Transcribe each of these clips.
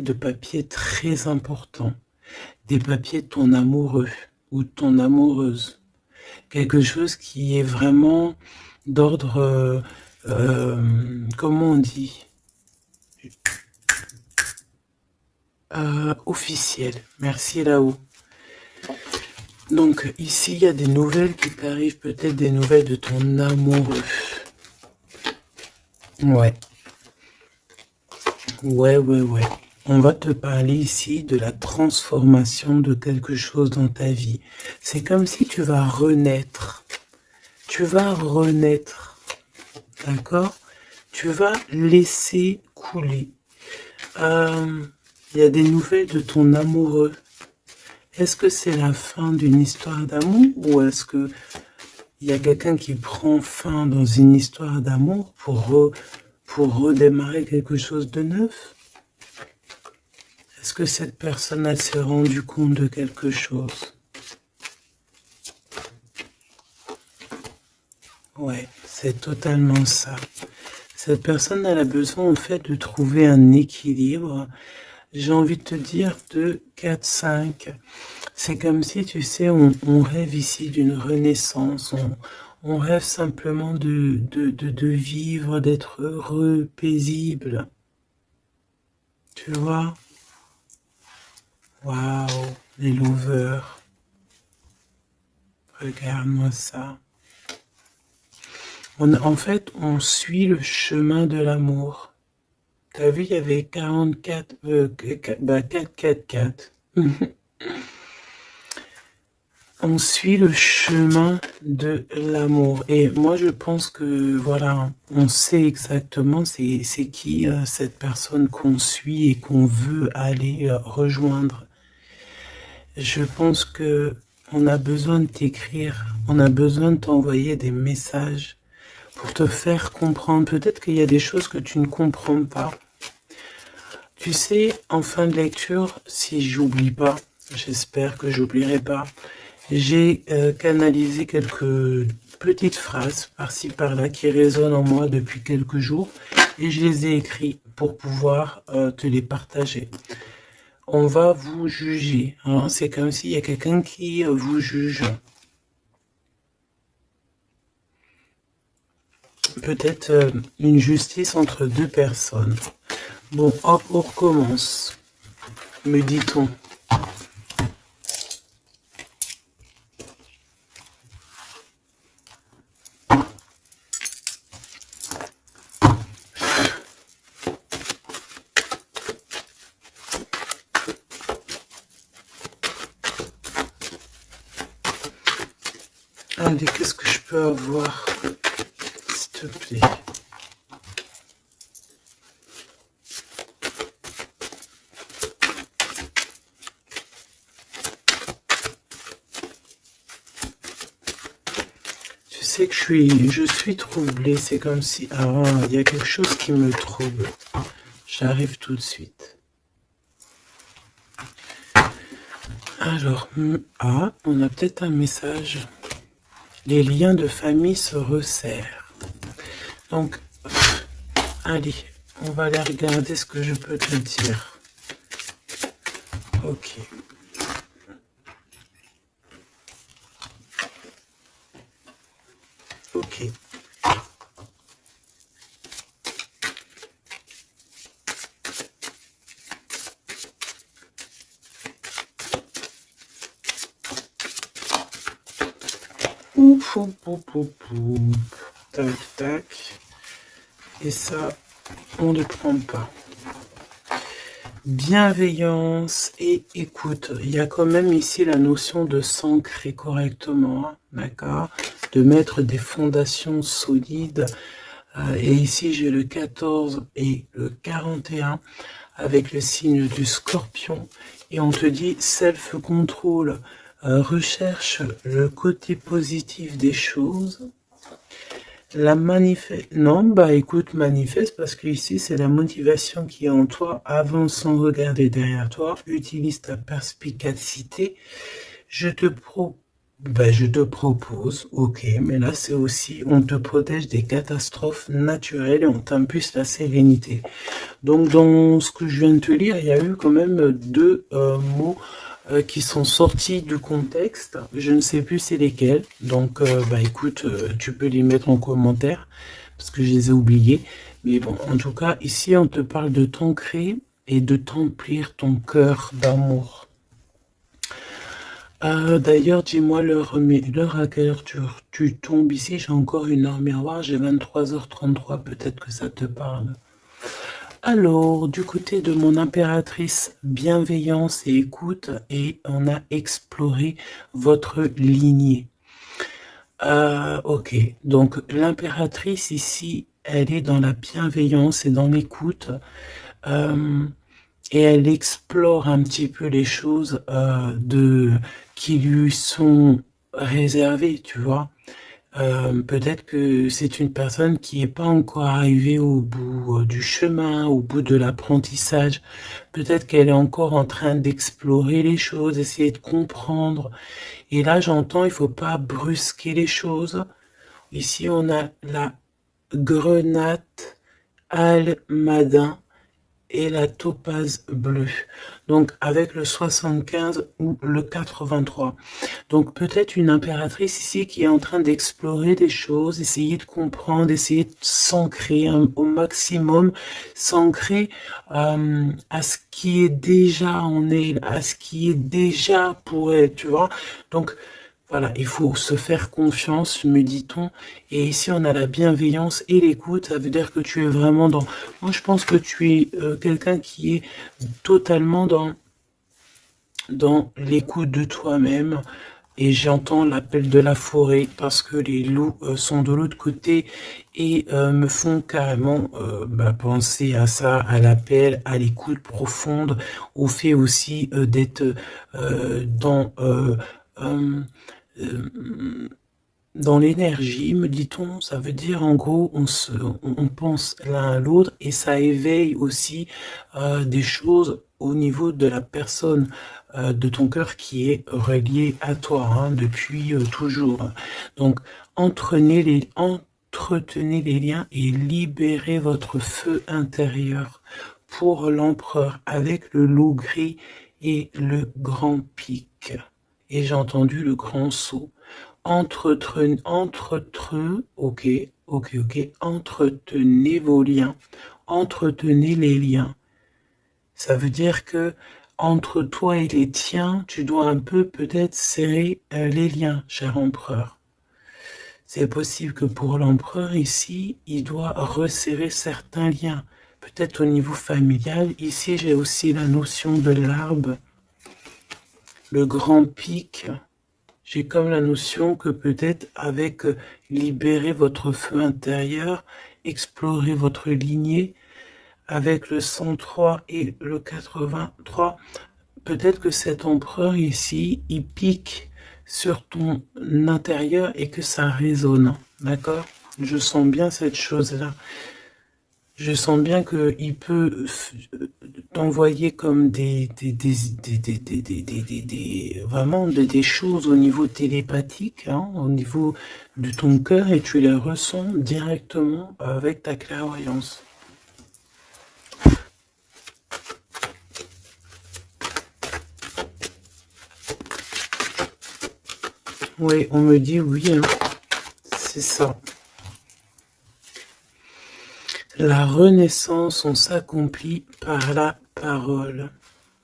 de papiers très importants, des papiers de ton amoureux ou de ton amoureuse, quelque chose qui est vraiment d'ordre, comment on dit, officiel. Merci là-haut. Donc ici, il y a des nouvelles qui t'arrivent, peut-être des nouvelles de ton amoureux. Ouais. Ouais. On va te parler ici de la transformation de quelque chose dans ta vie. C'est comme si tu vas renaître. Tu vas renaître. D'accord? Tu vas laisser couler. Il y a des nouvelles de ton amoureux. Est-ce que c'est la fin d'une histoire d'amour ou est-ce que il y a quelqu'un qui prend fin dans une histoire d'amour pour redémarrer quelque chose de neuf? Est-ce que cette personne elle s'est rendue compte de quelque chose? Ouais, c'est totalement ça. Cette personne elle a besoin en fait de trouver un équilibre. J'ai envie de te dire de 4-5. C'est comme si, tu sais, on rêve ici d'une renaissance. On rêve simplement de vivre, d'être heureux, paisible. Tu vois? Waouh, les lovers. Regarde-moi ça. En fait, on suit le chemin de l'amour. T'as vu, il y avait 44, 4. On suit le chemin de l'amour. Et moi, je pense que, voilà, on sait exactement c'est qui cette personne qu'on suit et qu'on veut aller rejoindre. Je pense que on a besoin de t'écrire, on a besoin de t'envoyer des messages pour te faire comprendre. Peut-être qu'il y a des choses que tu ne comprends pas. Tu sais, en fin de lecture, si j'oublie pas, j'espère que j'oublierai pas, j'ai canalisé quelques petites phrases par-ci par-là qui résonnent en moi depuis quelques jours et je les ai écrites pour pouvoir te les partager. On va vous juger, hein. C'est comme s'il y a quelqu'un qui vous juge. Peut-être une justice entre deux personnes. Bon, hop, on recommence. Me dit-on. Allez, qu'est-ce que je peux avoir, s'il te plaît? Tu sais que je suis troublé, c'est comme si... Ah, il y a quelque chose qui me trouble. J'arrive tout de suite. Alors, on a peut-être un message. Les liens de famille se resserrent. Donc, allez, on va aller regarder ce que je peux te dire. Ok. Ok. Ouf, tac, tac. Et ça, on ne prend pas. Bienveillance et écoute. Il y a quand même ici la notion de s'ancrer correctement, hein, d'accord? De mettre des fondations solides. Et ici, j'ai le 14 et le 41 avec le signe du scorpion. Et on te dit self-control. Recherche le côté positif des choses. La manifeste. Non, bah écoute, manifeste parce que ici c'est la motivation qui est en toi. Avance sans regarder derrière toi. Utilise ta perspicacité. Je te ben, je te propose, ok, mais là c'est aussi, on te protège des catastrophes naturelles et on t'impulse la sérénité. Donc dans ce que je viens de te lire, il y a eu quand même deux mots qui sont sortis du contexte. Je ne sais plus c'est lesquels. Donc bah écoute, tu peux les mettre en commentaire parce que je les ai oubliés. Mais bon, en tout cas, ici on te parle de t'ancrer et de t'emplir ton cœur d'amour. D'ailleurs, dis-moi l'heure à quelle heure tu tombes ici. J'ai encore une heure miroir, j'ai 23h33, peut-être que ça te parle. Alors, du côté de mon impératrice, bienveillance et écoute, et on a exploré votre lignée. Ok, donc l'impératrice ici, elle est dans la bienveillance et dans l'écoute. Et elle explore un petit peu les choses qui lui sont réservées, tu vois. Peut-être que c'est une personne qui n'est pas encore arrivée au bout du chemin, au bout de l'apprentissage. Peut-être qu'elle est encore en train d'explorer les choses, essayer de comprendre. Et là, j'entends, il faut pas brusquer les choses. Ici, on a la grenade almadin et la topaze bleue. Donc avec le 75 ou le 83. Donc peut-être une impératrice ici qui est en train d'explorer des choses, essayer de comprendre, essayer de s'ancrer au maximum, s'ancrer à ce qui est déjà en elle, à ce qui est déjà pour elle, tu vois. Donc voilà, il faut se faire confiance, me dit-on. Et ici, on a la bienveillance et l'écoute. Ça veut dire que tu es vraiment dans... Moi, je pense que tu es quelqu'un qui est totalement dans l'écoute de toi-même. Et j'entends l'appel de la forêt parce que les loups sont de l'autre côté et me font carrément penser à ça, à l'appel, à l'écoute profonde, au fait aussi d'être dans l'énergie, me dit-on. Ça veut dire en gros on pense l'un à l'autre et ça éveille aussi des choses au niveau de la personne de ton cœur qui est reliée à toi hein, depuis toujours. Donc entretenez les liens et libérez votre feu intérieur pour l'empereur avec le loup gris et le grand pic. Et j'ai entendu le grand saut. Entretenez vos liens, entretenez les liens. Ça veut dire que entre toi et les tiens, tu dois un peu peut-être serrer les liens, cher empereur. C'est possible que pour l'empereur ici, il doit resserrer certains liens. Peut-être au niveau familial. Ici, j'ai aussi la notion de l'arbre, le grand pic. J'ai comme la notion que peut-être avec libérer votre feu intérieur, explorer votre lignée, avec le 103 et le 83, peut-être que cet empereur ici, il pique sur ton intérieur et que ça résonne, d'accord? Je sens bien cette chose-là. Je sens bien qu'il peut t'envoyer comme vraiment des choses au niveau télépathique, hein, au niveau de ton cœur et tu les ressens directement avec ta clairvoyance. Oui, on me dit oui, hein, c'est ça. La renaissance, on s'accomplit par la parole.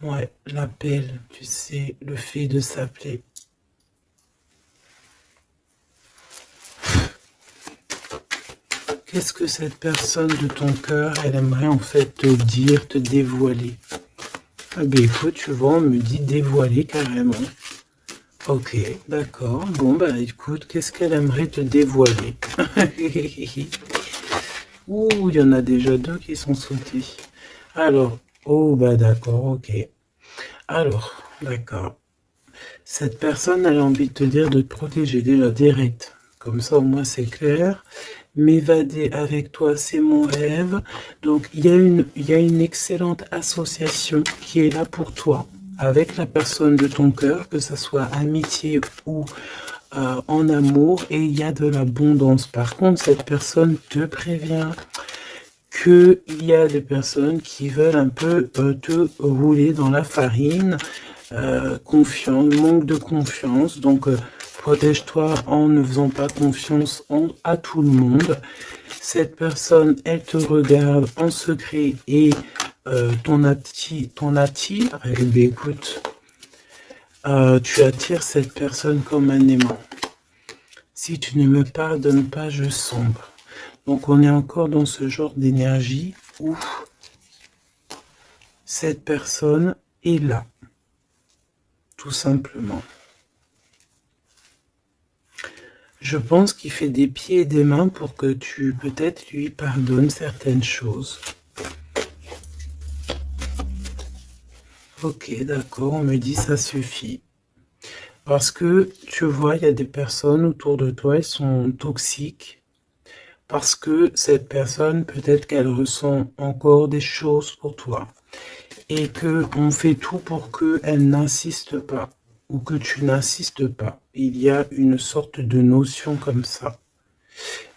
Ouais, l'appel, tu sais, le fait de s'appeler. Qu'est-ce que cette personne de ton cœur, elle aimerait en fait te dire, te dévoiler? Ah ben écoute, tu vois, on me dit dévoiler carrément. Ok, d'accord. Bon, bah écoute, qu'est-ce qu'elle aimerait te dévoiler? Ouh, il y en a déjà deux qui sont sautés. Alors, oh, bah d'accord, ok. Alors, d'accord. Cette personne, elle a envie de te dire de te protéger déjà direct. Comme ça, au moins, c'est clair. M'évader avec toi, c'est mon rêve. Donc, il y a une excellente association qui est là pour toi. avec la personne de ton cœur, que ce soit amitié ou en amour, et il y a de l'abondance. Par contre, cette personne te prévient qu'il y a des personnes qui veulent un peu te rouler dans la farine, confiance, manque de confiance, donc protège-toi en ne faisant pas confiance à tout le monde. Cette personne, elle te regarde en secret et ton attire, eh bien, écoute, tu attires cette personne comme un aimant. Si tu ne me pardonnes pas, je sombre. Donc on est encore dans ce genre d'énergie où cette personne est là, tout simplement. Je pense qu'il fait des pieds et des mains pour que tu peut-être lui pardonnes certaines choses. Ok, d'accord, on me dit ça suffit. Parce que tu vois, il y a des personnes autour de toi, elles sont toxiques. Parce que cette personne, peut-être qu'elle ressent encore des choses pour toi. Et que on fait tout pour qu'elle n'insiste pas. Ou que tu n'insistes pas. Il y a une sorte de notion comme ça.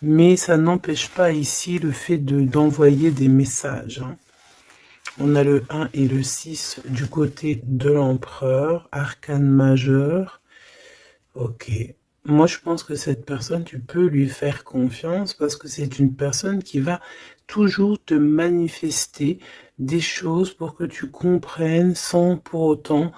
Mais ça n'empêche pas ici le fait d'envoyer des messages. Hein. On a le 1 et le 6 du côté de l'empereur, arcane majeur. Ok. Moi, je pense que cette personne, tu peux lui faire confiance parce que c'est une personne qui va toujours te manifester des choses pour que tu comprennes sans pour autant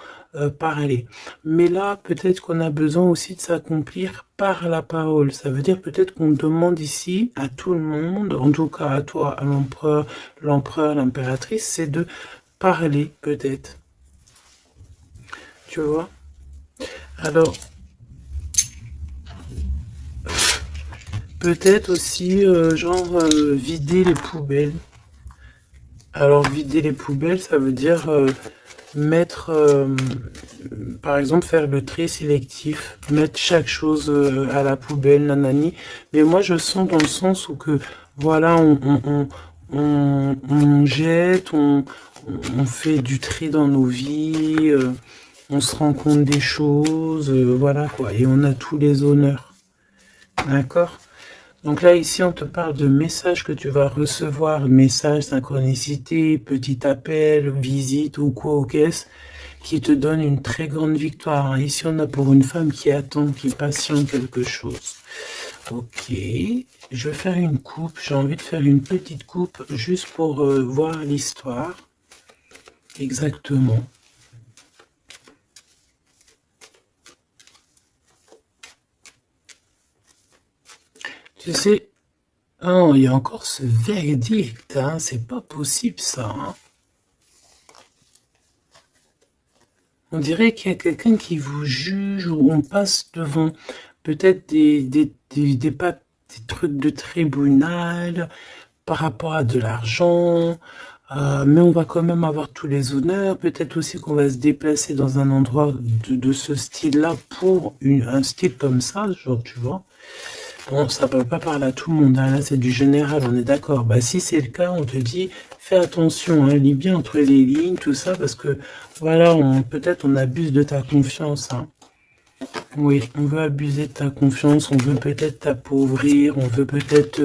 parler. Mais là, peut-être qu'on a besoin aussi de s'accomplir par la parole. Ça veut dire peut-être qu'on demande ici à tout le monde, en tout cas à toi, à l'empereur, l'impératrice, c'est de parler peut-être. Tu vois? Alors, peut-être aussi, vider les poubelles. Alors, vider les poubelles, ça veut dire mettre, par exemple, faire le tri sélectif, mettre chaque chose à la poubelle, nanani. Mais moi, je sens dans le sens où que, voilà, on jette, on fait du tri dans nos vies, on se rend compte des choses, voilà quoi, et on a tous les honneurs. D'accord? Donc là, ici, on te parle de messages que tu vas recevoir, messages, synchronicité, petit appel, visite ou quoi au caisse, qui te donne une très grande victoire. Ici, on a pour une femme qui attend, qui patiente quelque chose. Ok, je vais faire une coupe, j'ai envie de faire une petite coupe juste pour voir l'histoire. Exactement. Tu sais, oh, il y a encore ce verdict, hein, c'est pas possible ça. Hein. On dirait qu'il y a quelqu'un qui vous juge ou on passe devant peut-être des trucs de tribunal par rapport à de l'argent, mais on va quand même avoir tous les honneurs. Peut-être aussi qu'on va se déplacer dans un endroit de ce style-là pour un style comme ça, genre, tu vois. Bon, ça peut pas parler à tout le monde, hein. Là c'est du général, on est d'accord. Bah si c'est le cas, on te dit, fais attention, hein, lis bien entre les lignes, tout ça, parce que voilà, peut-être on abuse de ta confiance. Hein. Oui, on veut abuser de ta confiance, on veut peut-être t'appauvrir, on veut peut-être...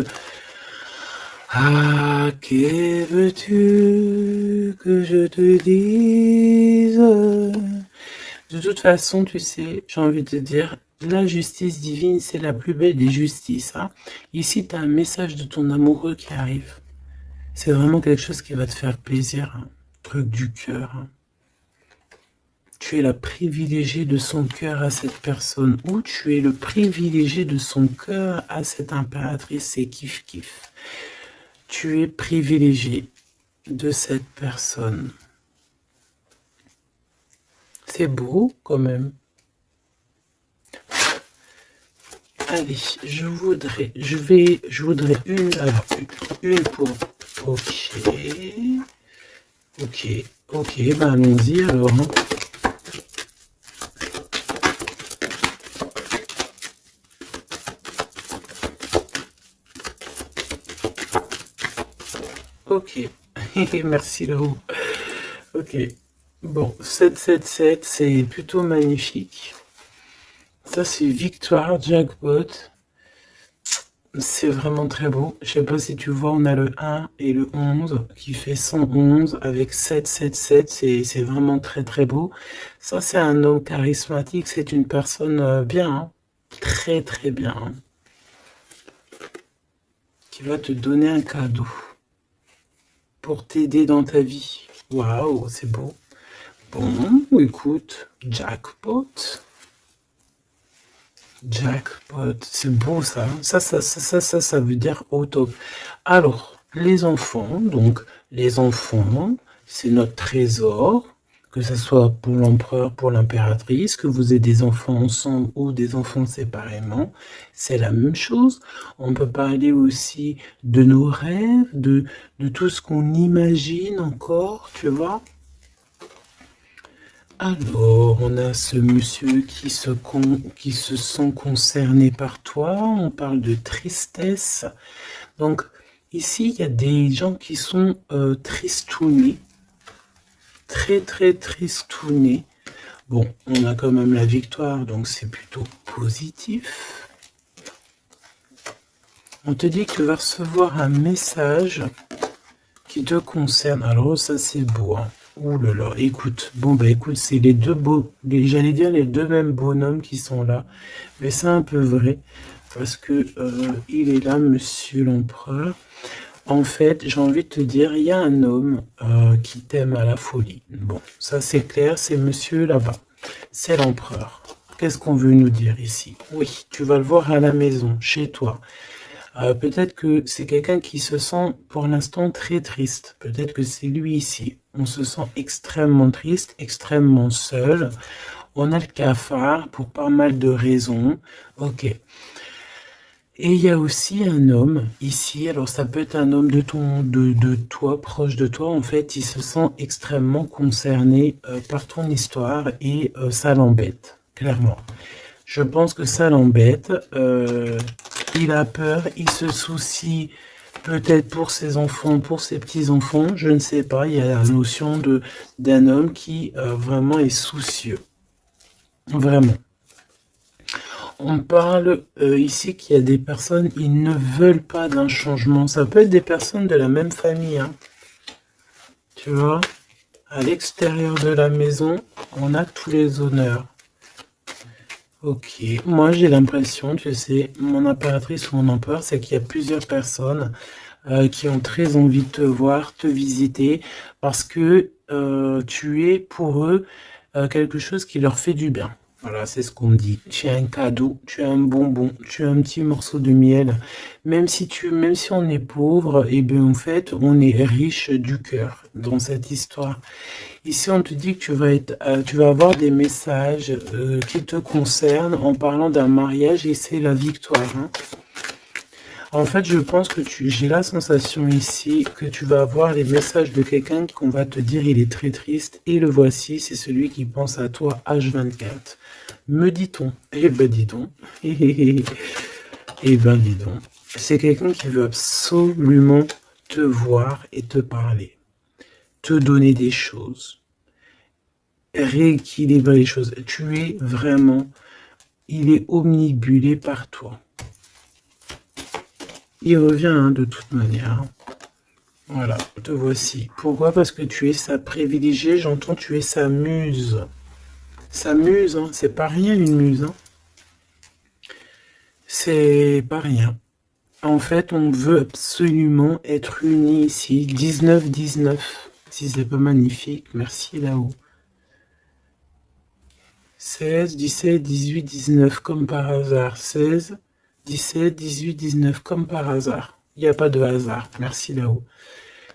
Ah, que veux-tu que je te dise? De toute façon, tu sais, j'ai envie de te dire, la justice divine, c'est la plus belle des justices. Hein. Ici, tu as un message de ton amoureux qui arrive. C'est vraiment quelque chose qui va te faire plaisir. Hein. Truc du cœur. Hein. Tu es la privilégiée de son cœur à cette personne. Ou tu es le privilégié de son cœur à cette impératrice. C'est kiff-kiff. Tu es privilégié de cette personne. C'est beau quand même. Allez, je voudrais une, alors une pour, ok, ben allons-y alors. Hein. Ok, merci là-haut. Ok, Bon, 777, c'est plutôt magnifique. Ça, c'est victoire, jackpot. C'est vraiment très beau. Je sais pas si tu vois, on a le 1 et le 11 qui fait 111 avec 777. C'est vraiment très très beau. Ça, c'est un homme charismatique. C'est une personne bien, hein. Très très bien, hein, qui va te donner un cadeau pour t'aider dans ta vie. Waouh, c'est beau. Bon, écoute, jackpot. Jackpot, c'est beau ça, hein. Ça veut dire au top. Alors, les enfants, donc les enfants, c'est notre trésor, que ce soit pour l'empereur, pour l'impératrice, que vous ayez des enfants ensemble ou des enfants séparément, c'est la même chose. On peut parler aussi de nos rêves, de tout ce qu'on imagine encore, tu vois. Alors, on a ce monsieur qui se sent concerné par toi. On parle de tristesse. Donc, ici, il y a des gens qui sont tristounés. Très, très tristounés. Bon, on a quand même la victoire, donc c'est plutôt positif. On te dit que tu vas recevoir un message qui te concerne. Alors, ça, c'est beau, hein. Ouh là là, écoute, bon bah écoute, c'est les deux beaux, j'allais dire les deux mêmes bonhommes qui sont là, mais c'est un peu vrai, parce que il est là, monsieur l'empereur. En fait, j'ai envie de te dire, il y a un homme qui t'aime à la folie. Bon, ça c'est clair, c'est monsieur là-bas, c'est l'empereur. Qu'est-ce qu'on veut nous dire ici? Oui, tu vas le voir à la maison, chez toi. Peut-être que c'est quelqu'un qui se sent pour l'instant très triste. Peut-être que c'est lui ici. On se sent extrêmement triste, extrêmement seul. On a le cafard pour pas mal de raisons. Ok. Et il y a aussi un homme ici. Alors ça peut être un homme de toi, proche de toi. En fait, il se sent extrêmement concerné par ton histoire et ça l'embête, clairement. Je pense que ça l'embête. Il a peur, il se soucie peut-être pour ses enfants, pour ses petits-enfants, je ne sais pas. Il y a la notion d'un homme qui vraiment est soucieux. Vraiment. On parle ici qu'il y a des personnes, ils ne veulent pas d'un changement. Ça peut être des personnes de la même famille, hein. Tu vois, à l'extérieur de la maison, on a tous les honneurs. Ok, moi j'ai l'impression, tu sais, mon impératrice ou mon empereur, c'est qu'il y a plusieurs personnes qui ont très envie de te voir, te visiter, parce que tu es pour eux quelque chose qui leur fait du bien. Voilà, c'est ce qu'on me dit. Tu as un cadeau, tu as un bonbon, tu as un petit morceau de miel. Même si on est pauvre, et bien en fait, on est riche du cœur dans cette histoire. Ici, on te dit que tu vas avoir des messages qui te concernent en parlant d'un mariage et c'est la victoire, hein. En fait, je pense que j'ai la sensation ici que tu vas avoir les messages de quelqu'un qu'on va te dire il est très triste et le voici, c'est celui qui pense à toi H24. Me dit-on. Eh ben dis donc. Eh ben dis donc. C'est quelqu'un qui veut absolument te voir et te parler, te donner des choses, rééquilibrer les choses. Tu es vraiment, il est omnibulé par toi. Il revient hein, de toute manière. Voilà, te voici. Pourquoi? Parce que tu es sa privilégiée, j'entends tu es sa muse. Sa muse, hein, c'est pas rien une muse. Hein. C'est pas rien. En fait, on veut absolument être unis ici. 19-19. Si c'est pas magnifique, merci là-haut. 16, 17, 18, 19, comme par hasard. 16, 17, 18, 19, comme par hasard. Il n'y a pas de hasard. Merci là-haut.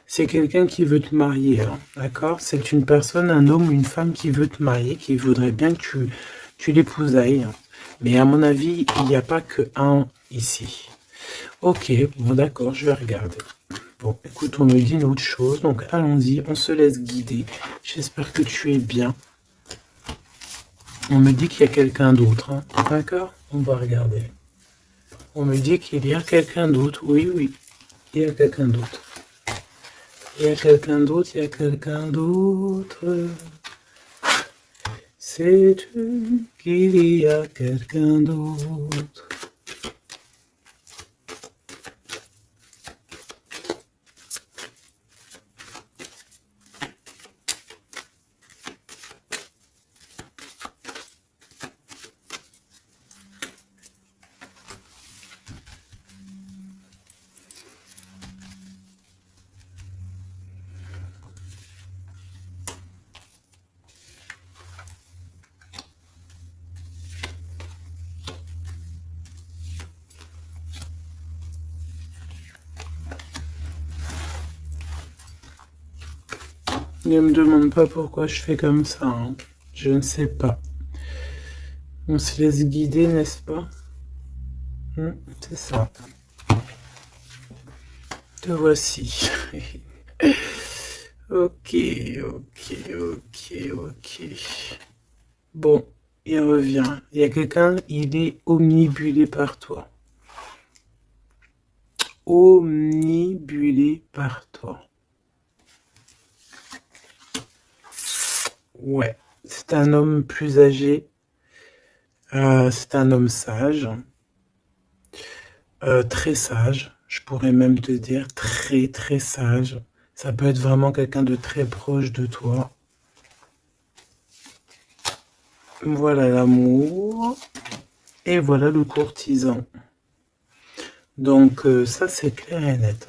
C'est quelqu'un qui veut te marier, hein, d'accord? C'est une personne, un homme ou une femme qui veut te marier, qui voudrait bien que tu l'épousailles. Hein. Mais à mon avis, il n'y a pas que un ici. Ok, bon d'accord, je vais regarder. Bon, écoute, on me dit une autre chose, donc allons-y, on se laisse guider. J'espère que tu es bien. On me dit qu'il y a quelqu'un d'autre, hein, d'accord? On va regarder. On me dit qu'il y a quelqu'un d'autre, oui, oui, il y a quelqu'un d'autre. Il y a quelqu'un d'autre, il y a quelqu'un d'autre. Sais-tu qu'il y a quelqu'un d'autre? Ne me demande pas pourquoi je fais comme ça, hein. Je ne sais pas. On se laisse guider, n'est-ce pas? C'est ça. Te voici. Ok, ok, ok, ok. Bon, il revient. Il y a quelqu'un, il est omnibulé par toi. Omnibulé par toi. Ouais, c'est un homme plus âgé. C'est un homme sage. Très sage. Je pourrais même te dire très très sage. Ça peut être vraiment quelqu'un de très proche de toi. Voilà l'amour. Et voilà le courtisan. Donc ça c'est clair et net.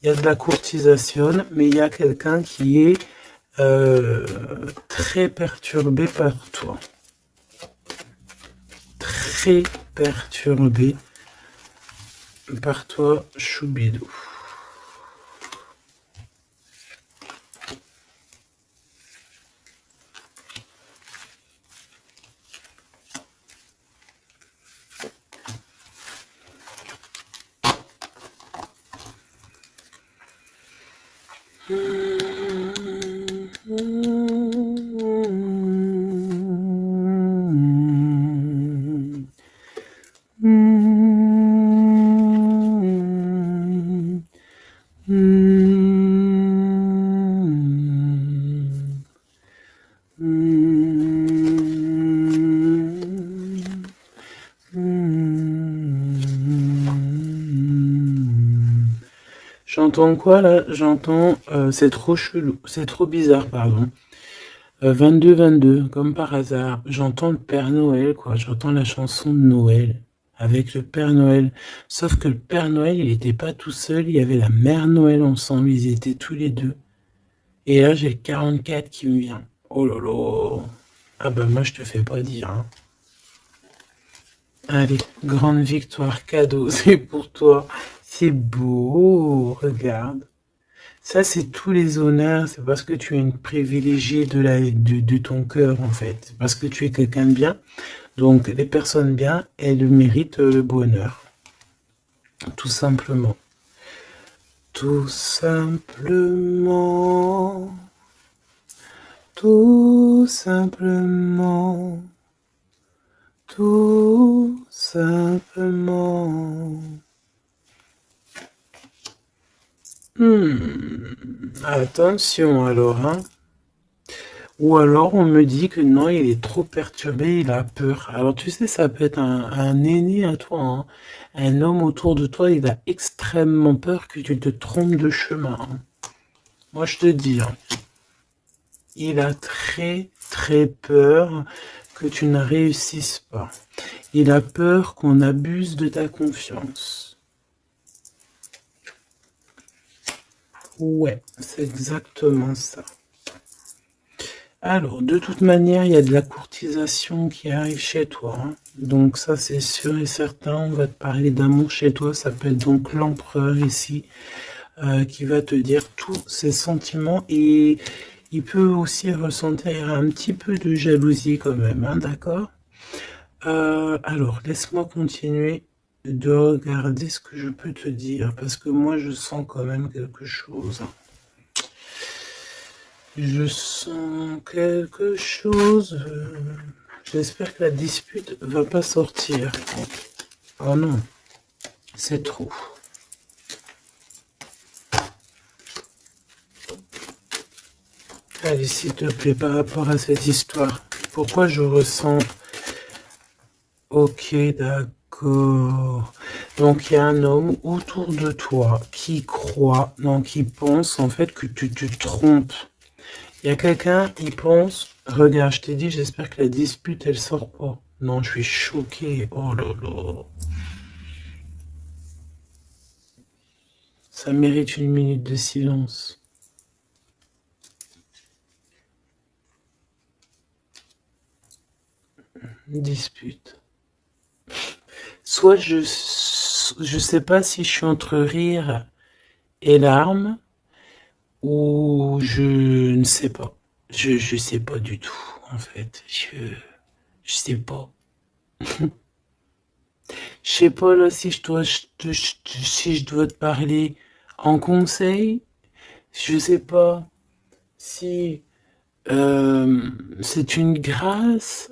Il y a de la courtisation, mais il y a quelqu'un qui est très perturbé par toi. Très perturbé par toi, Choubidou. J'entends quoi là? J'entends c'est trop chelou, c'est trop bizarre, pardon. 22-22, comme par hasard. J'entends le Père Noël, quoi. J'entends la chanson de Noël avec le Père Noël. Sauf que le Père Noël, il n'était pas tout seul, il y avait la Mère Noël ensemble, ils étaient tous les deux. Et là, j'ai le 44 qui me vient. Oh là là. Ah bah moi, je te fais pas dire, hein. Allez, grande victoire, cadeau, c'est pour toi. C'est beau, regarde. Ça, c'est tous les honneurs, c'est parce que tu es une privilégiée de ton cœur, en fait. C'est parce que tu es quelqu'un de bien. Donc, les personnes bien, elles méritent le bonheur. Tout simplement. Tout simplement. Tout simplement. Tout simplement. Attention alors, hein. Ou alors on me dit que non, il est trop perturbé, il a peur. Alors tu sais, ça peut être un aîné à toi, hein. Un homme autour de toi, il a extrêmement peur que tu te trompes de chemin, hein. Moi je te dis, hein, il a très très peur que tu ne réussisses pas. Il a peur qu'on abuse de ta confiance. Ouais, c'est exactement ça. Alors, de toute manière, il y a de la courtisation qui arrive chez toi, hein. Donc ça, c'est sûr et certain. On va te parler d'amour chez toi. Ça peut être donc l'empereur ici qui va te dire tous ses sentiments. Et il peut aussi ressentir un petit peu de jalousie quand même, hein, d'accord? Alors, laisse-moi continuer de regarder ce que je peux te dire. Parce que moi, je sens quand même quelque chose. Je sens quelque chose. J'espère que la dispute va pas sortir. Oh non, c'est trop. Allez, s'il te plaît, par rapport à cette histoire. Pourquoi je ressens... Ok, d'accord. Donc, il y a un homme autour de toi qui croit, non, qui pense en fait que tu te trompes. Il y a quelqu'un, il pense... Regarde, je t'ai dit, j'espère que la dispute, elle sort pas. Non, je suis choqué. Oh là là. Ça mérite une minute de silence. Dispute. Soit je sais pas si je suis entre rire et larmes, ou je ne sais pas. Je sais pas du tout, en fait. Je sais pas. Je sais pas là si si je dois te parler en conseil. Je sais pas si c'est une grâce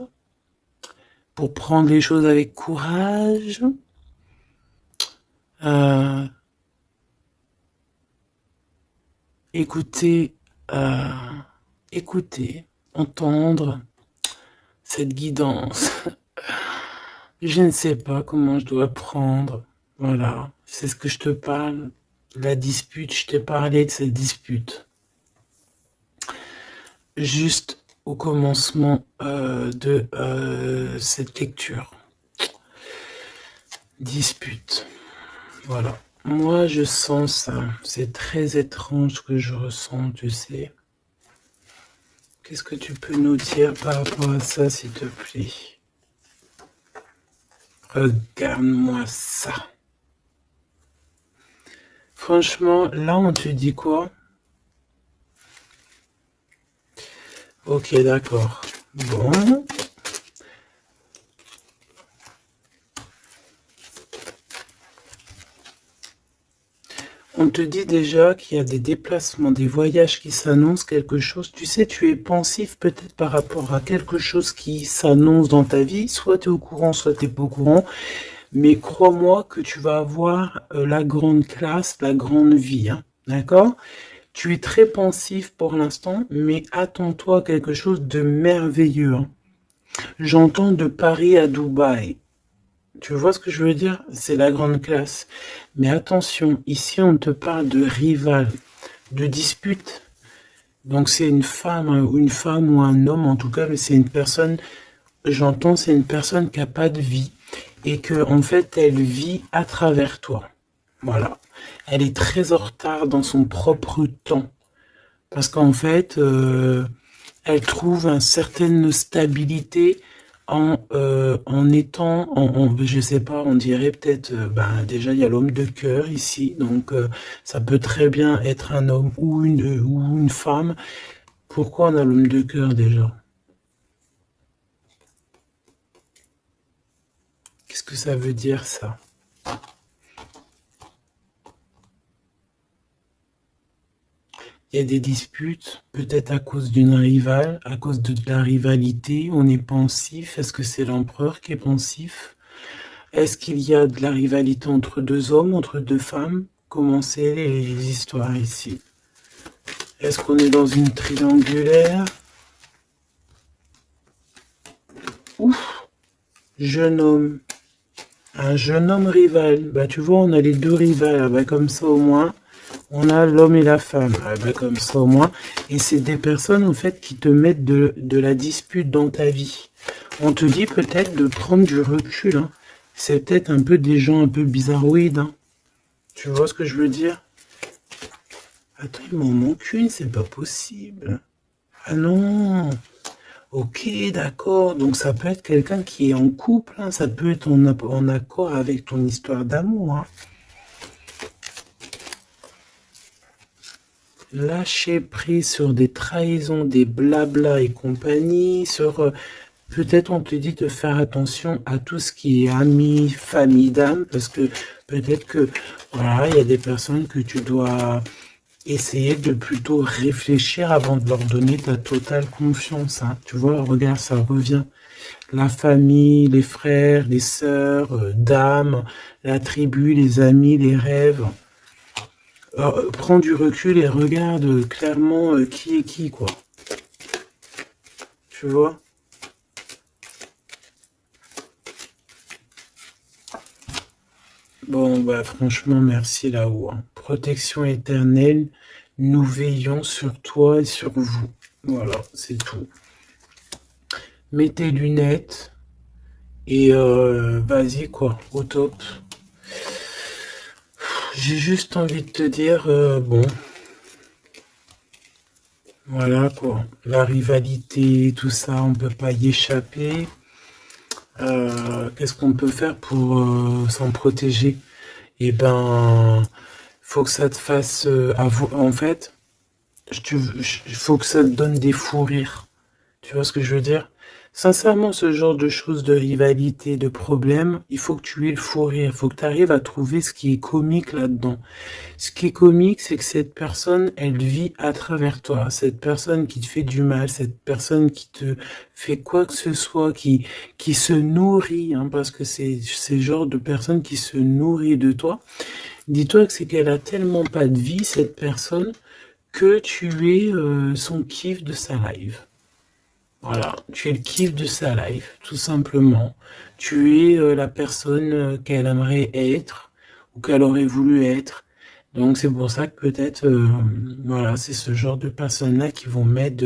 pour prendre les choses avec courage. Euh, écouter, euh, écouter, entendre cette guidance. Je ne sais pas comment je dois prendre. Voilà, c'est ce que je te parle. La dispute, je t'ai parlé de cette dispute. Juste au commencement de cette lecture. Dispute. Voilà. Moi, je sens ça. C'est très étrange ce que je ressens, tu sais. Qu'est-ce que tu peux nous dire par rapport à ça, s'il te plaît? Regarde-moi ça. Franchement, là, on te dit quoi? Ok, d'accord. Bon. On te dit déjà qu'il y a des déplacements, des voyages qui s'annoncent, quelque chose. Tu sais, tu es pensif peut-être par rapport à quelque chose qui s'annonce dans ta vie. Soit tu es au courant, soit tu n'es pas au courant. Mais crois-moi que tu vas avoir la grande classe, la grande vie. Hein, d'accord? Tu es très pensif pour l'instant, mais attends-toi à quelque chose de merveilleux. Hein. J'entends de Paris à Dubaï. Tu vois ce que je veux dire? C'est la grande classe. Mais attention, ici on te parle de rival, de dispute. Donc c'est une femme, ou un homme en tout cas, mais c'est une personne, j'entends, c'est une personne qui n'a pas de vie. Et que en fait, elle vit à travers toi. Voilà. Elle est très en retard dans son propre temps. Parce qu'en fait, elle trouve une certaine stabilité en étant, je sais pas, on dirait peut-être, ben déjà il y a l'homme de cœur ici, donc ça peut très bien être un homme ou une femme. Pourquoi on a l'homme de cœur déjà? Qu'est-ce que ça veut dire ça? Il y a des disputes, peut-être à cause d'une rivale, à cause de la rivalité, on est pensif. Est-ce que c'est l'empereur qui est pensif? Est-ce qu'il y a de la rivalité entre deux hommes, entre deux femmes? Comment c'est les histoires ici? Est-ce qu'on est dans une triangulaire? Ouf, jeune homme. Un jeune homme rival. Bah tu vois, on a les deux rivales. Ah, bah, comme ça au moins, on a l'homme et la femme. Ah, bah, comme ça au moins. Et c'est des personnes en fait qui te mettent de la dispute dans ta vie. On te dit peut-être de prendre du recul. Hein. C'est peut-être un peu des gens un peu bizarroïdes. Hein. Tu vois ce que je veux dire? Attends, il m'en manque une, c'est pas possible. Ah non. Ok, d'accord. Donc ça peut être quelqu'un qui est en couple. Hein. Ça peut être en accord avec ton histoire d'amour. Hein. Lâcher prise sur des trahisons, des blabla et compagnie, sur peut-être on te dit de faire attention à tout ce qui est amis, famille d'âme, parce que peut-être que voilà, il y a des personnes que tu dois essayer de plutôt réfléchir avant de leur donner ta totale confiance. Hein. Tu vois, regarde, ça revient. La famille, les frères, les sœurs, d'âme, la tribu, les amis, les rêves. Prends du recul et regarde clairement qui est qui, quoi. Tu vois? Bon, bah franchement, merci là-haut, hein. Protection éternelle, nous veillons sur toi et sur vous. Voilà, c'est tout. Mets tes lunettes et vas-y quoi, au top. J'ai juste envie de te dire, bon, voilà quoi, la rivalité, tout ça, on peut pas y échapper. Qu'est-ce qu'on peut faire pour s'en protéger? Eh ben, faut que ça te fasse en fait, faut que ça te donne des fous rires. Tu vois ce que je veux dire? Sincèrement, ce genre de choses, de rivalité, de problèmes, il faut que tu aies le fou rire. Il faut que tu arrives à trouver ce qui est comique là-dedans. Ce qui est comique, c'est que cette personne, elle vit à travers toi. Cette personne qui te fait du mal, cette personne qui te fait quoi que ce soit, qui se nourrit, hein, parce que c'est le genre de personne qui se nourrit de toi. Dis-toi que c'est qu'elle a tellement pas de vie, cette personne, que tu es son kiff de sa live. Voilà, tu es le kiff de sa life, tout simplement. Tu es la personne qu'elle aimerait être ou qu'elle aurait voulu être. Donc c'est pour ça que peut-être, voilà, c'est ce genre de personnes-là qui vont mettre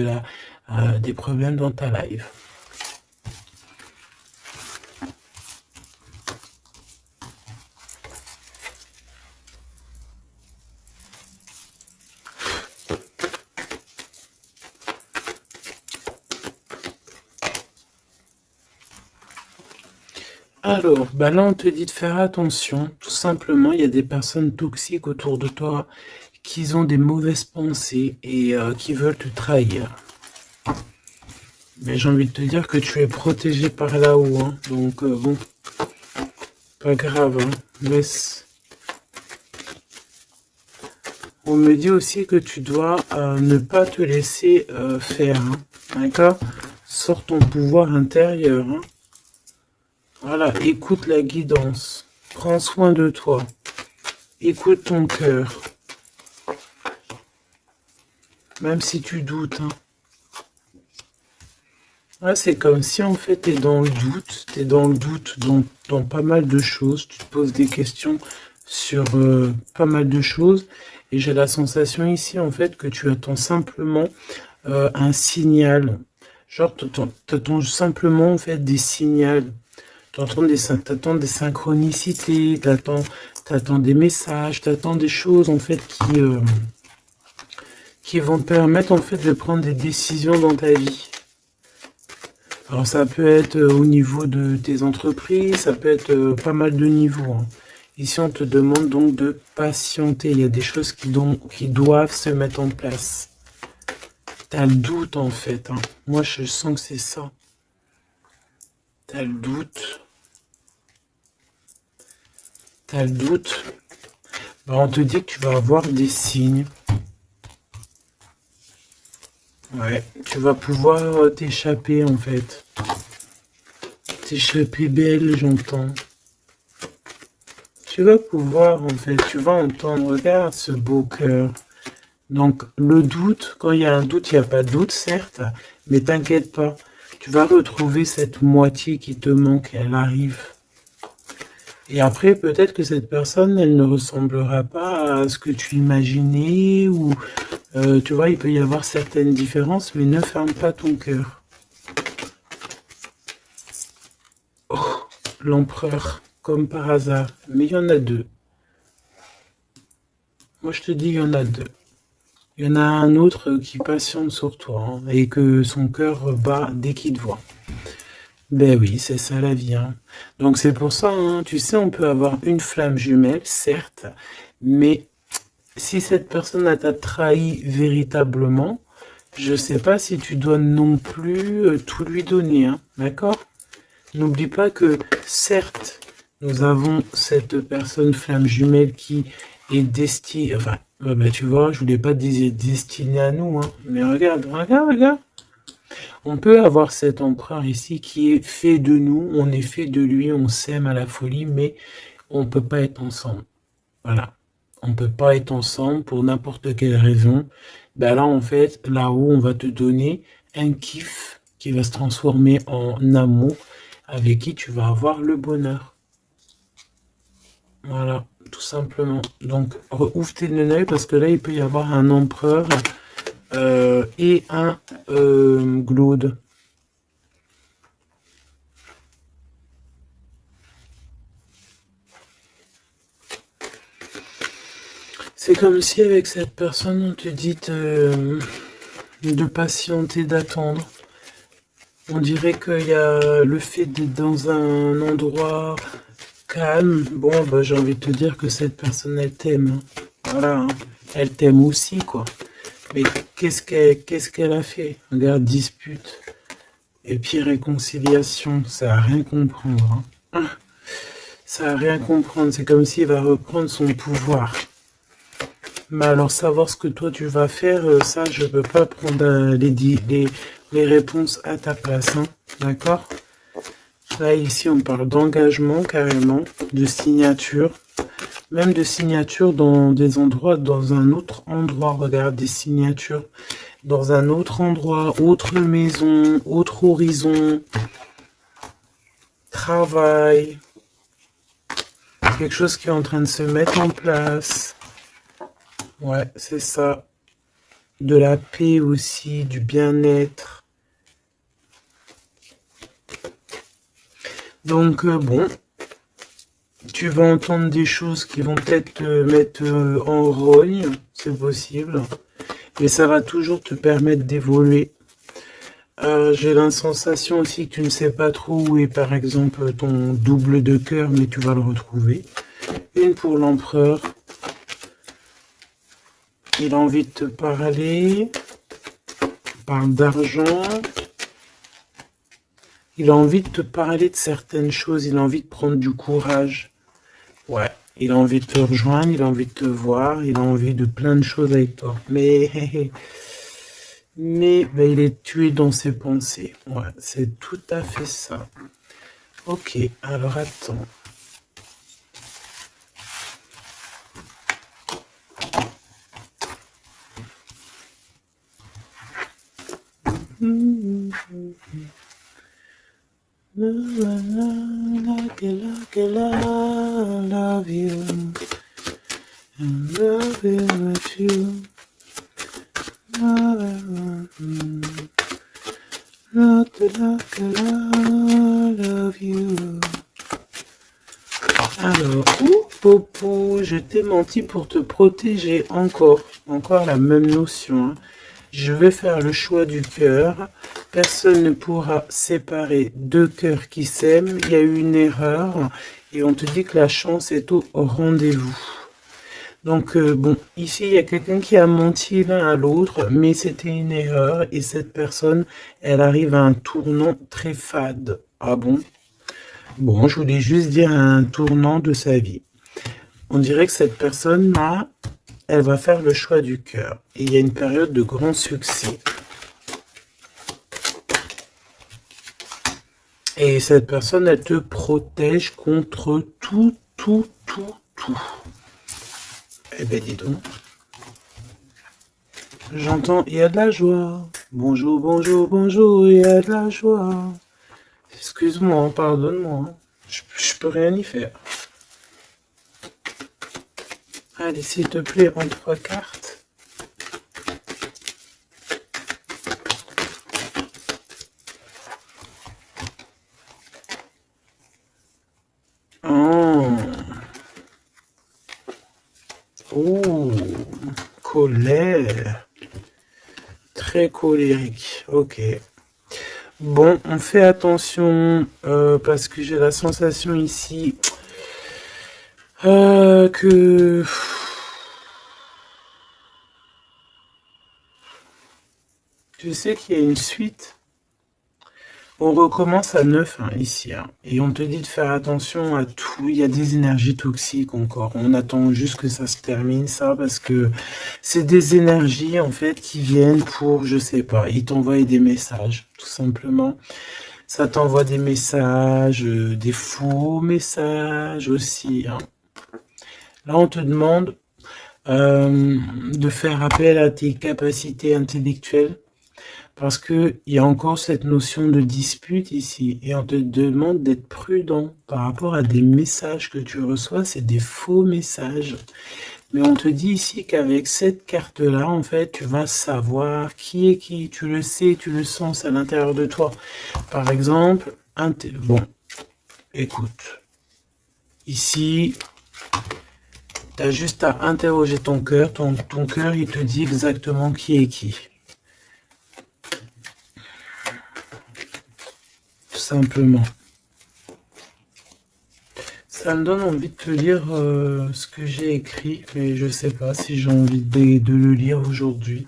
des problèmes dans ta life. Alors, bah là, on te dit de faire attention. Tout simplement, il y a des personnes toxiques autour de toi qui ont des mauvaises pensées et qui veulent te trahir. Mais j'ai envie de te dire que tu es protégé par là-haut, hein. Donc, bon, pas grave, hein. Laisse. On me dit aussi que tu dois ne pas te laisser faire, hein. D'accord? Sors ton pouvoir intérieur, hein. Voilà, écoute la guidance. Prends soin de toi. Écoute ton cœur. Même si tu doutes, hein. Ouais, c'est comme si en fait t'es dans le doute. T'es dans le doute dans pas mal de choses. Tu te poses des questions sur pas mal de choses. Et j'ai la sensation ici en fait que tu attends simplement un signal. Genre, t'attends simplement en fait des signaux. T'attends des synchronicités, t'attends des messages, t'attends des choses en fait qui vont te permettre en fait de prendre des décisions dans ta vie. Alors ça peut être au niveau de tes entreprises, ça peut être pas mal de niveaux, hein. Ici on te demande donc de patienter, il y a des choses qui doivent se mettre en place. T'as le doute en fait, hein. Moi je sens que c'est ça. T'as le doute. T'as le doute. Bah, on te dit que tu vas avoir des signes. Ouais, tu vas pouvoir t'échapper en fait. T'échapper belle, j'entends. Tu vas pouvoir en fait, tu vas entendre, regarde ce beau cœur. Donc le doute, quand il y a un doute, il n'y a pas de doute certes, mais t'inquiète pas. Tu vas retrouver cette moitié qui te manque, elle arrive. Et après, peut-être que cette personne, elle ne ressemblera pas à ce que tu imaginais, ou tu vois, il peut y avoir certaines différences, mais ne ferme pas ton cœur. Oh, l'empereur, comme par hasard. Mais il y en a deux. Moi, je te dis, il y en a deux. Il y en a un autre qui patiente sur toi, hein, et que son cœur bat dès qu'il te voit. Ben oui, c'est ça la vie, hein. Donc c'est pour ça, hein, tu sais, on peut avoir une flamme jumelle, certes, mais si cette personne t'a trahi véritablement, je sais pas si tu dois non plus tout lui donner, hein, d'accord? N'oublie pas que, certes, nous avons cette personne flamme jumelle qui est destinée, enfin, bah, tu vois, je voulais pas dire destinée à nous, hein, mais regarde, regarde, regarde. On peut avoir cet empereur ici qui est fait de nous, on est fait de lui, on s'aime à la folie, mais on peut pas être ensemble. Voilà. On peut pas être ensemble pour n'importe quelle raison. Ben là, en fait, là-haut, on va te donner un kiff qui va se transformer en amour avec qui tu vas avoir le bonheur. Voilà, tout simplement. Donc, ouvre tes deux œils parce que là, il peut y avoir un empereur et un glaude. C'est comme si avec cette personne, on te dit de patienter, d'attendre. On dirait qu'il y a le fait d'être dans un endroit calme. Bon, bah, j'ai envie de te dire que cette personne, elle t'aime. Voilà, hein. Elle t'aime aussi, quoi. Mais qu'est-ce qu'elle a fait? Regarde, dispute. Et puis réconciliation, ça a rien comprendre. Hein. Ça a rien comprendre. C'est comme s'il va reprendre son pouvoir. Mais alors savoir ce que toi tu vas faire, ça je peux pas prendre les réponses à ta place, hein. D'accord? Là ici on parle d'engagement carrément, de signature, même de signature dans des endroits, dans un autre endroit. Regarde, des signatures dans un autre endroit, autre maison, autre horizon, travail, quelque chose qui est en train de se mettre en place. Ouais, c'est ça. De la paix aussi, du bien-être. Donc bon, tu vas entendre des choses qui vont peut-être te mettre en rogne, c'est possible. Mais ça va toujours te permettre d'évoluer. J'ai la sensation aussi que tu ne sais pas trop où est par exemple ton double de cœur, mais tu vas le retrouver. Une pour l'empereur. Il a envie de te parler. Il parle d'argent. Il a envie de te parler de certaines choses. Il a envie de prendre du courage. Ouais. Il a envie de te rejoindre. Il a envie de te voir. Il a envie de plein de choses avec toi. Mais ben, il est tué dans ses pensées. Ouais, c'est tout à fait ça. Ok, alors attends. Love you. Love you with you. Love you. Alors, Popo, je t'ai menti pour te protéger encore la même notion. Hein. Je vais faire le choix du cœur. Personne ne pourra séparer deux cœurs qui s'aiment. Il y a eu une erreur et on te dit que la chance est au rendez-vous. Donc, bon, ici, il y a quelqu'un qui a menti l'un à l'autre, mais c'était une erreur et cette personne, elle arrive à un tournant très fade. Ah bon? Bon, je voulais juste dire un tournant de sa vie. On dirait que cette personne-là, elle va faire le choix du cœur. Et il y a une période de grand succès. Et cette personne, elle te protège contre tout. Eh ben, dis donc. J'entends, il y a de la joie. Bonjour, bonjour, bonjour, il y a de la joie. Excuse-moi, pardonne-moi. Je peux rien y faire. Allez, s'il te plaît, en 3 cartes. Oh, colère. Très colérique. Ok. Bon, on fait attention parce que j'ai la sensation ici que tu sais qu'il y a une suite. On recommence à 9 hein, ici. Hein, et on te dit de faire attention à tout. Il y a des énergies toxiques encore. On attend juste que ça se termine, ça, parce que c'est des énergies, en fait, qui viennent pour, je sais pas, ils t'envoient des messages, tout simplement. Ça t'envoie des messages, des faux messages aussi. Hein. Là, on te demande de faire appel à tes capacités intellectuelles Parce que il y a encore cette notion de dispute ici. Et on te demande d'être prudent par rapport à des messages que tu reçois. C'est des faux messages. Mais on te dit ici qu'avec cette carte-là, en fait, tu vas savoir qui est qui. Tu le sais, tu le sens à l'intérieur de toi. Par exemple, bon, écoute. Ici, tu as juste à interroger ton cœur. Ton cœur, il te dit exactement qui est qui. Tout simplement. Ça me donne envie de te lire ce que j'ai écrit, mais je sais pas si j'ai envie de le lire aujourd'hui.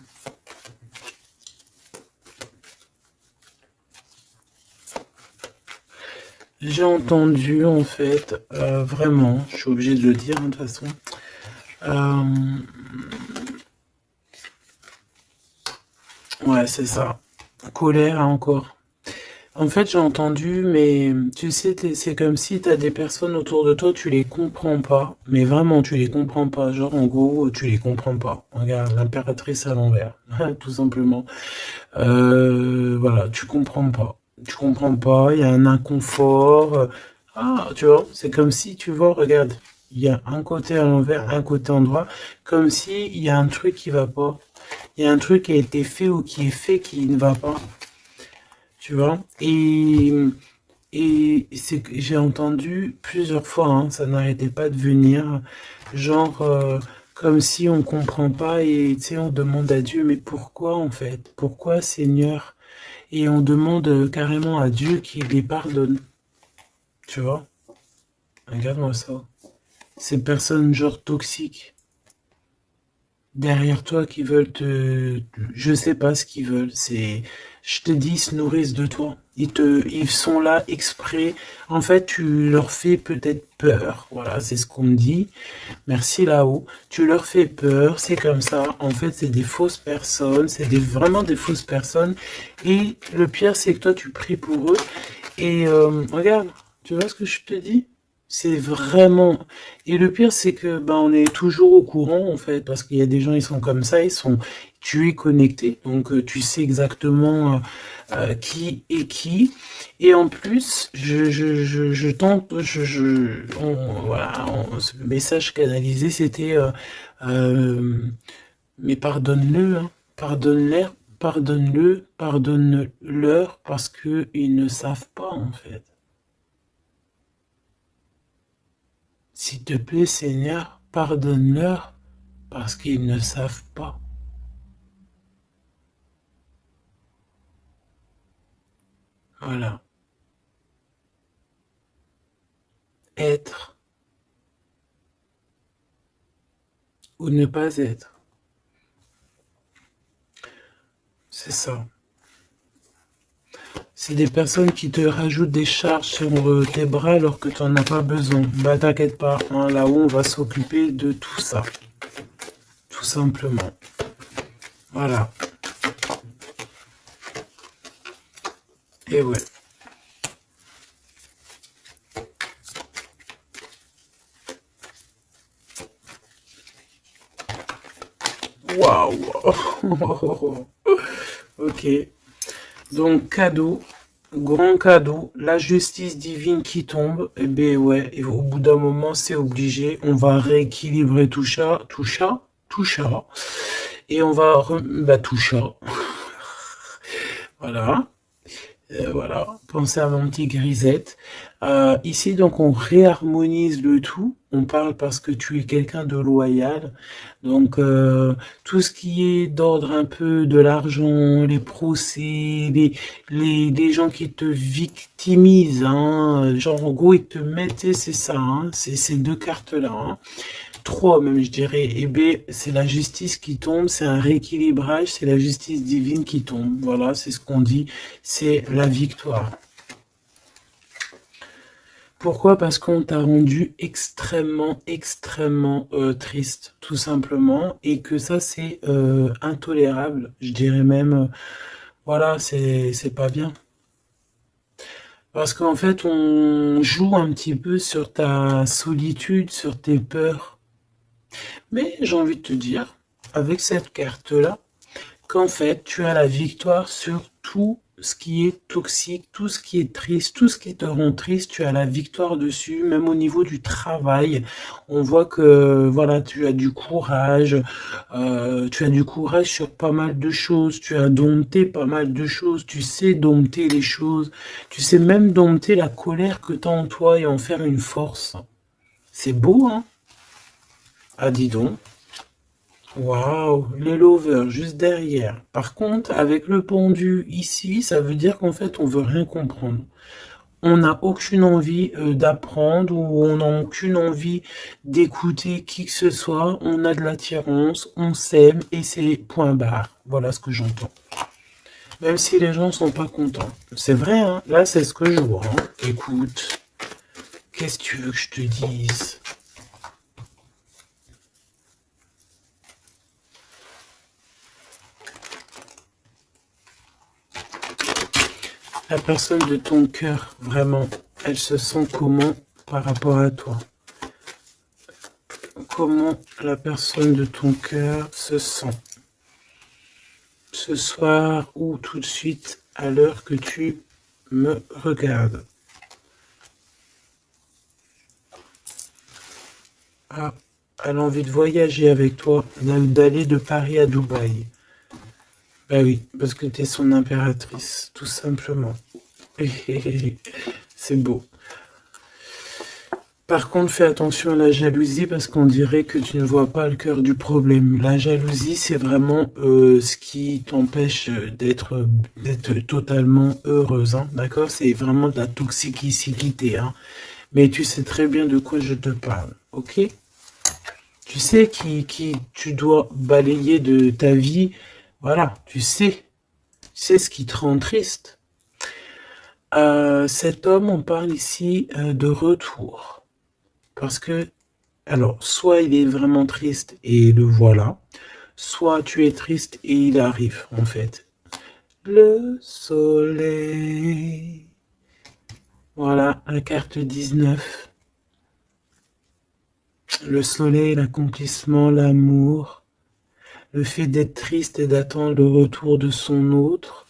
J'ai entendu, en fait, vraiment, je suis obligé de le dire, hein, de toute façon, ouais, c'est ça, colère encore. En fait, j'ai entendu, mais tu sais, c'est comme si tu as des personnes autour de toi, tu les comprends pas, mais vraiment, tu les comprends pas. Genre, en gros, tu les comprends pas. Regarde, l'impératrice à l'envers, tout simplement. Voilà, tu comprends pas. Tu comprends pas, il y a un inconfort. Ah, tu vois, c'est comme si, tu vois, regarde, il y a un côté à l'envers, un côté en droit, comme si il y a un truc qui va pas. Il y a un truc qui a été fait ou qui est fait qui ne va pas. Tu vois? Et c'est que j'ai entendu plusieurs fois, hein, ça n'arrêtait pas de venir, genre comme si on comprend pas et tu sais, on demande à Dieu, mais pourquoi en fait? Pourquoi Seigneur? Et on demande carrément à Dieu qu'il les pardonne. Tu vois? Regarde-moi ça. Ces personnes genre toxiques derrière toi qui veulent je sais pas ce qu'ils veulent, je te dis, ils se nourrissent de toi. Ils sont là exprès. En fait, tu leur fais peut-être peur. Voilà, c'est ce qu'on me dit. Merci là-haut. Tu leur fais peur, c'est comme ça. En fait, c'est des fausses personnes, vraiment des fausses personnes. Et le pire, c'est que toi, tu pries pour eux. Et regarde, tu vois ce que je te dis? C'est vraiment... Et le pire, c'est que ben, on est toujours au courant, en fait, parce qu'il y a des gens, ils sont comme ça, tu es connecté, donc tu sais exactement qui est qui. Et en plus, je tente, voilà, ce message canalisé, c'était mais pardonne-le, hein, pardonne-leur, parce que ils ne savent pas, en fait. S'il te plaît, Seigneur, pardonne-leur parce qu'ils ne savent pas. Voilà. Être ou ne pas être. C'est ça. C'est des personnes qui te rajoutent des charges sur tes bras alors que tu n'en as pas besoin. Bah t'inquiète pas, hein, là-haut on va s'occuper de tout ça. Tout simplement. Voilà. Et ouais. Waouh. Ok. Donc cadeau, grand cadeau, la justice divine qui tombe. Et ben ouais, et au bout d'un moment c'est obligé. On va rééquilibrer tout ça. Et on va tout ça. Voilà. Voilà, pensez à mon petit grisette. Ici, donc, on réharmonise le tout. On parle parce que tu es quelqu'un de loyal. Donc, tout ce qui est d'ordre un peu de l'argent, les procès, les gens qui te victimisent, hein, genre, en gros, ils te mettent, c'est ça, hein, c'est ces deux cartes-là, hein. Trois même, je dirais. Et B, c'est la justice qui tombe, c'est un rééquilibrage, c'est la justice divine qui tombe. Voilà, c'est ce qu'on dit, c'est la victoire. Pourquoi? Parce qu'on t'a rendu extrêmement triste, tout simplement, et que ça, c'est intolérable. Je dirais même, voilà, c'est pas bien. Parce qu'en fait, on joue un petit peu sur ta solitude, sur tes peurs. Mais j'ai envie de te dire, avec cette carte-là, qu'en fait, tu as la victoire sur tout ce qui est toxique, tout ce qui est triste, tout ce qui te rend triste, tu as la victoire dessus, même au niveau du travail. On voit que, voilà, tu as du courage sur pas mal de choses, tu as dompté pas mal de choses, tu sais dompter les choses, tu sais même dompter la colère que tu as en toi et en faire une force. C'est beau, hein? Ah, dis donc. Waouh, les lovers juste derrière. Par contre, avec le pendu ici, ça veut dire qu'en fait, on veut rien comprendre. On n'a aucune envie d'apprendre ou on n'a aucune envie d'écouter qui que ce soit. On a de l'attirance, on s'aime et c'est point barre. Voilà ce que j'entends. Même si les gens sont pas contents. C'est vrai, hein. Là, c'est ce que je vois. Hein. Écoute, qu'est-ce que tu veux que je te dise? La personne de ton cœur, vraiment, elle se sent comment par rapport à toi? Comment la personne de ton cœur se sent? Ce soir ou tout de suite à l'heure que tu me regardes. Ah, elle a envie de voyager avec toi, d'aller de Paris à Dubaï. Bah oui, parce que tu es son impératrice, tout simplement. C'est beau. Par contre, fais attention à la jalousie parce qu'on dirait que tu ne vois pas le cœur du problème. La jalousie, c'est vraiment ce qui t'empêche d'être totalement heureuse, hein, d'accord? C'est vraiment de la toxicité, hein. Mais tu sais très bien de quoi je te parle, ok? Tu sais qui tu dois balayer de ta vie, voilà, tu sais ce qui te rend triste. Cet homme, on parle ici de retour. Parce que, alors, soit il est vraiment triste et le voilà, soit tu es triste et il arrive, en fait. Le soleil. Voilà, la carte 19. Le soleil, l'accomplissement, l'amour, le fait d'être triste et d'attendre le retour de son autre,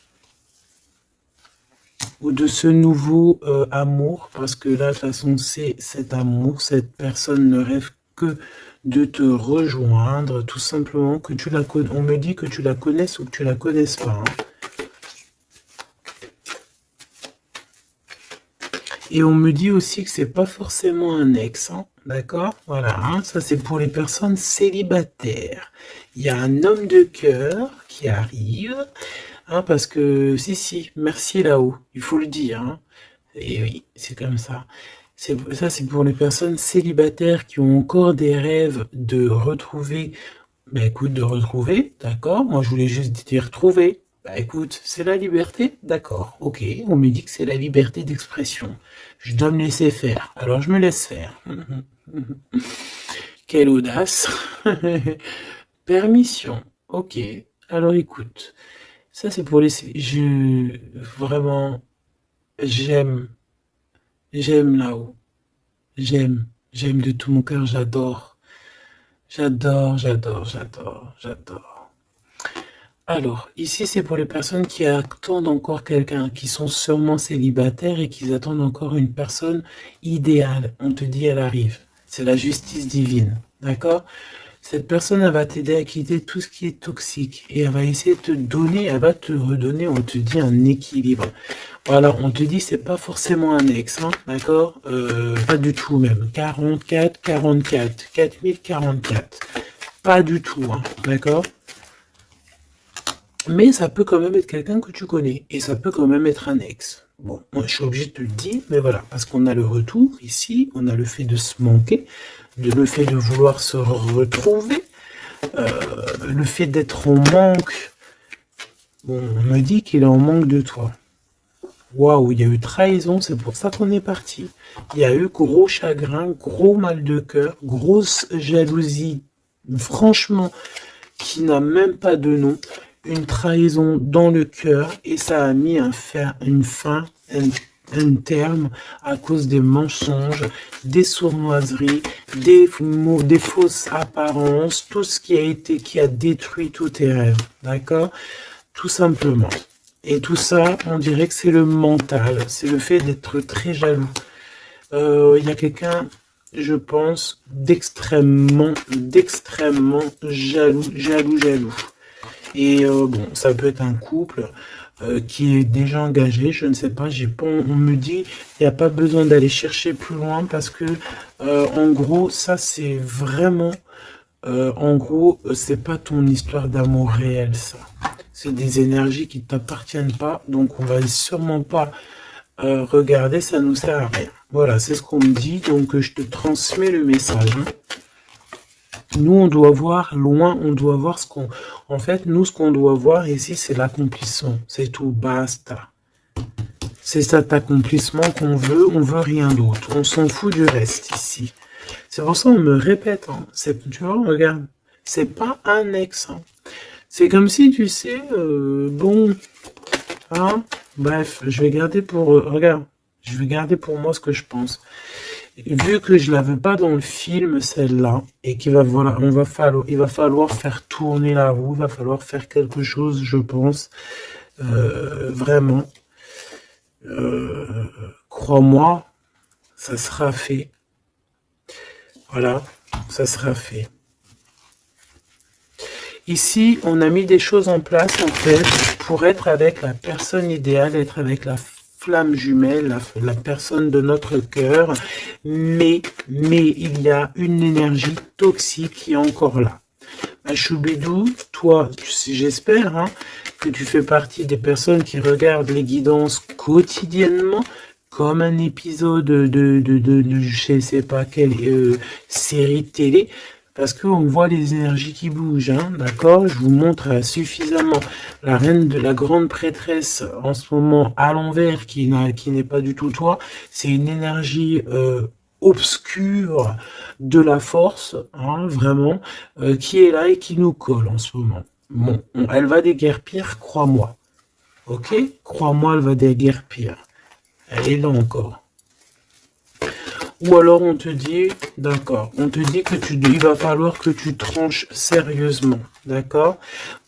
ou de ce nouveau amour, parce que là, de toute façon, c'est cet amour, cette personne ne rêve que de te rejoindre, tout simplement, que tu la connais. On me dit que tu la connaisses ou que tu la connaisses pas. Hein. Et on me dit aussi que c'est pas forcément un ex, hein, d'accord? Voilà, hein, ça c'est pour les personnes célibataires. Il y a un homme de cœur qui arrive, hein, parce que si, merci là-haut, il faut le dire, hein. Et oui, c'est comme ça. Ça, c'est pour les personnes célibataires qui ont encore des rêves de retrouver. Ben écoute, de retrouver, d'accord? Moi, je voulais juste dire retrouver. Bah écoute, c'est la liberté, d'accord, ok, on me dit que c'est la liberté d'expression. Je dois me laisser faire, alors je me laisse faire. Quelle audace. Permission, ok. Alors écoute, ça c'est pour les... Vraiment, j'aime là-haut. J'aime de tout mon cœur, j'adore. J'adore. Alors, ici, c'est pour les personnes qui attendent encore quelqu'un, qui sont sûrement célibataires et qui attendent encore une personne idéale. On te dit, elle arrive. C'est la justice divine. D'accord? Cette personne, elle va t'aider à quitter tout ce qui est toxique et elle va essayer de te donner, elle va te redonner, on te dit, un équilibre. Voilà, on te dit, c'est pas forcément un ex, hein, d'accord? Pas du tout même. 44, 4044. Pas du tout, hein, d'accord? Mais ça peut quand même être quelqu'un que tu connais. Et ça peut quand même être un ex. Bon, moi je suis obligé de te le dire, mais voilà. Parce qu'on a le retour ici, on a le fait de se manquer, le fait de vouloir se retrouver, le fait d'être en manque. Bon, on me dit qu'il est en manque de toi. Waouh, il y a eu trahison, c'est pour ça qu'on est parti. Il y a eu gros chagrin, gros mal de cœur, grosse jalousie, franchement, qui n'a même pas de nom. Une trahison dans le cœur et ça a mis une fin un terme à cause des mensonges, des sournoiseries, des fausses apparences, tout ce qui a détruit tous tes rêves, d'accord? Tout simplement. Et tout ça, on dirait que c'est le mental, c'est le fait d'être très jaloux. Il y a quelqu'un, je pense, d'extrêmement jaloux. Et bon, ça peut être un couple qui est déjà engagé, je ne sais pas, j'ai pas, on me dit, il n'y a pas besoin d'aller chercher plus loin parce que, en gros, ça c'est vraiment, en gros, c'est pas ton histoire d'amour réel, ça. C'est des énergies qui ne t'appartiennent pas, donc on va sûrement pas regarder, ça nous sert à rien. Voilà, c'est ce qu'on me dit, donc je te transmets le message. Hein. Nous, on doit voir loin, on doit voir ce qu'on... En fait, nous, ce qu'on doit voir ici, c'est l'accomplissement. C'est tout, basta. C'est cet accomplissement qu'on veut, on veut rien d'autre. On s'en fout du reste ici. C'est pour ça qu'on me répète. Hein. Tu vois, regarde, c'est pas un ex. Hein. C'est comme si, tu sais, bon... Hein, bref, je vais garder pour... regarde, je vais garder pour moi ce que je pense. Vu que je la veux pas dans le film, celle-là, et qu'il va, voilà, il va falloir faire tourner la roue, il va falloir faire quelque chose, je pense, vraiment. Crois-moi, ça sera fait. Voilà, ça sera fait. Ici, on a mis des choses en place, en fait, pour être avec la personne idéale, être avec la flamme jumelle, la personne de notre cœur, mais il y a une énergie toxique qui est encore là. Choubidou, toi, j'espère hein, que tu fais partie des personnes qui regardent les guidances quotidiennement, comme un épisode de je sais pas quelle série télé, parce qu'on voit les énergies qui bougent, hein, d'accord? Je vous montre suffisamment la reine de la grande prêtresse en ce moment à l'envers, qui n'est pas du tout toi. C'est une énergie obscure de la force, hein, vraiment, qui est là et qui nous colle en ce moment. Bon, elle va déguerpir, crois-moi. Ok? Crois-moi, elle va déguerpir. Elle est là encore. Ou alors on te dit, d'accord, on te dit que il va falloir que tu tranches sérieusement, d'accord?